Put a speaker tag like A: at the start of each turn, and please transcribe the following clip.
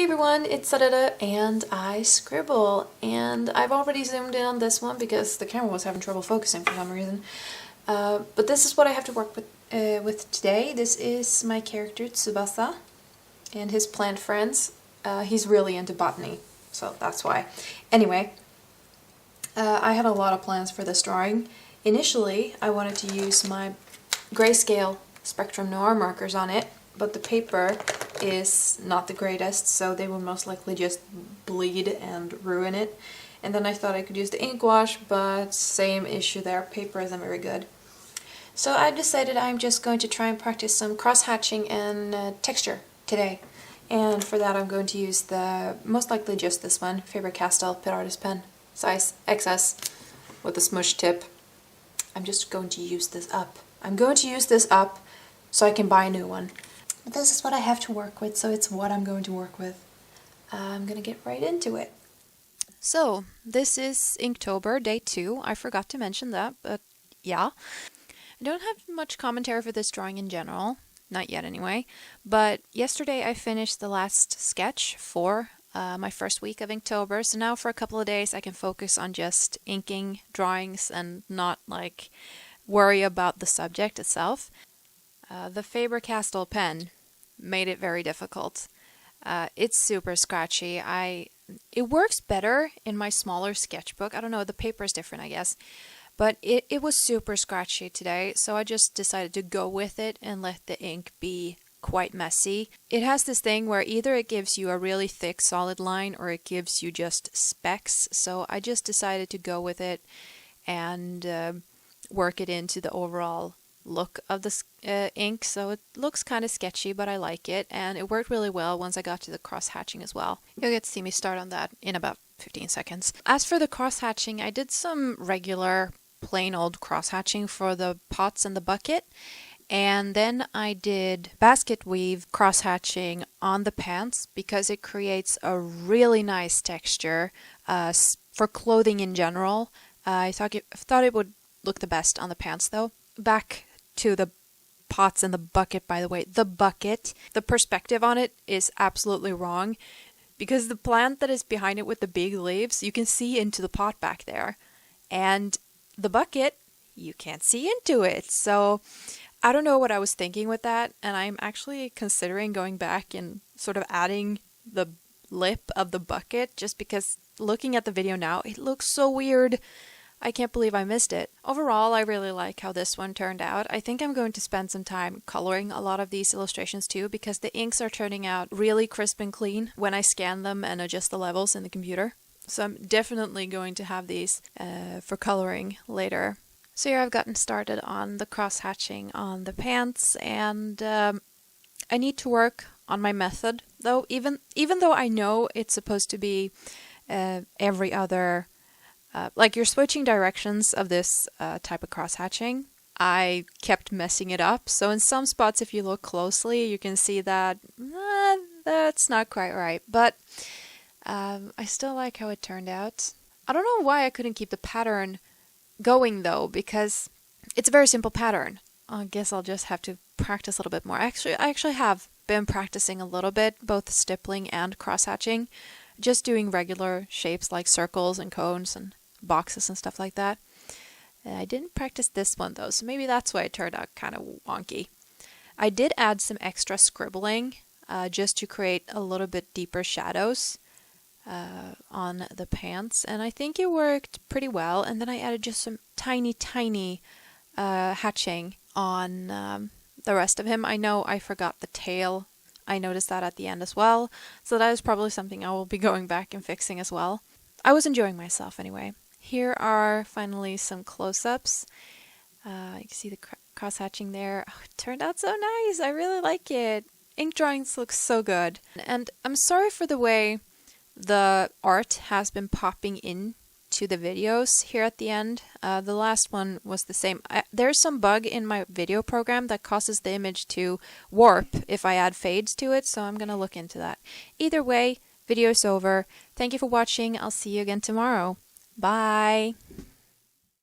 A: everyone, it's Sarada and I scribble, and I've already zoomed in on this one because the camera was having trouble focusing for some reason. But this is what I have to work with today. This is my character Tsubasa and his plant friends. He's really into botany, so that's why. Anyway, I had a lot of plans for this drawing. Initially, I wanted to use my grayscale Spectrum Noir markers on it, but the paper is not the greatest, so they will most likely just bleed and ruin it. And then I thought I could use the ink wash, but same issue there, paper isn't very good. So I decided I'm just going to try and practice some cross-hatching and texture today. And for that I'm going to use most likely just this one, Faber-Castell PITT Artist Pen, size XS, with a smush tip. I'm just going to use this up. I'm going to use this up so I can buy a new one. But this is what I have to work with, so it's what I'm going to work with. I'm gonna get right into it. So, this is Inktober, day 2. I forgot to mention that, but yeah. I don't have much commentary for this drawing in general. Not yet anyway. But yesterday I finished the last sketch for my first week of Inktober, so now for a couple of days I can focus on just inking drawings and not like worry about the subject itself. The Faber-Castell pen made it very difficult. It's super scratchy. It works better in my smaller sketchbook. I don't know, the paper is different, I guess. But it was super scratchy today, so I just decided to go with it and let the ink be quite messy. It has this thing where either it gives you a really thick solid line or it gives you just specks, so I just decided to go with it and work it into the overall look of the ink. So it looks kind of sketchy, but I like it, and it worked really well once I got to the cross-hatching as well. You'll get to see me start on that in about 15 seconds. As for the cross-hatching, I did some regular plain old cross-hatching for the pots and the bucket, and then I did basket weave cross-hatching on the pants because it creates a really nice texture for clothing in general. I thought it would look the best on the pants though. Back to the pots and the bucket, by the way. The bucket, the perspective on it is absolutely wrong because the plant that is behind it with the big leaves, you can see into the pot back there. And the bucket, you can't see into it. So I don't know what I was thinking with that, and I'm actually considering going back and sort of adding the lip of the bucket just because looking at the video now, it looks so weird. I can't believe I missed it. Overall, I really like how this one turned out. I think I'm going to spend some time coloring a lot of these illustrations too because the inks are turning out really crisp and clean when I scan them and adjust the levels in the computer. So I'm definitely going to have these for coloring later. So here I've gotten started on the cross-hatching on the pants, and I need to work on my method though, even though I know it's supposed to be every other like you're switching directions of this type of cross-hatching. I kept messing it up, so in some spots if you look closely you can see that that's not quite right, but I still like how it turned out. I don't know why I couldn't keep the pattern going though, because it's a very simple pattern. I guess I'll just have to practice a little bit more. I actually have been practicing a little bit, both stippling and cross-hatching, just doing regular shapes like circles and cones and boxes and stuff like that. I didn't practice this one though, so maybe that's why it turned out kind of wonky. I did add some extra scribbling just to create a little bit deeper shadows on the pants, and I think it worked pretty well. And then I added just some tiny hatching on the rest of him. I know I forgot the tail. I noticed that at the end as well, so that is probably something I will be going back and fixing as well. I was enjoying myself anyway. Here are finally some close-ups. You can see the cross-hatching there. Oh, it turned out so nice. I really like it. Ink drawings look so good. And I'm sorry for the way the art has been popping in to the videos here at the end. The last one was the same. There's some bug in my video program that causes the image to warp if I add fades to it, so I'm gonna look into that. Either way, video's over. Thank you for watching. I'll see you again tomorrow. Bye!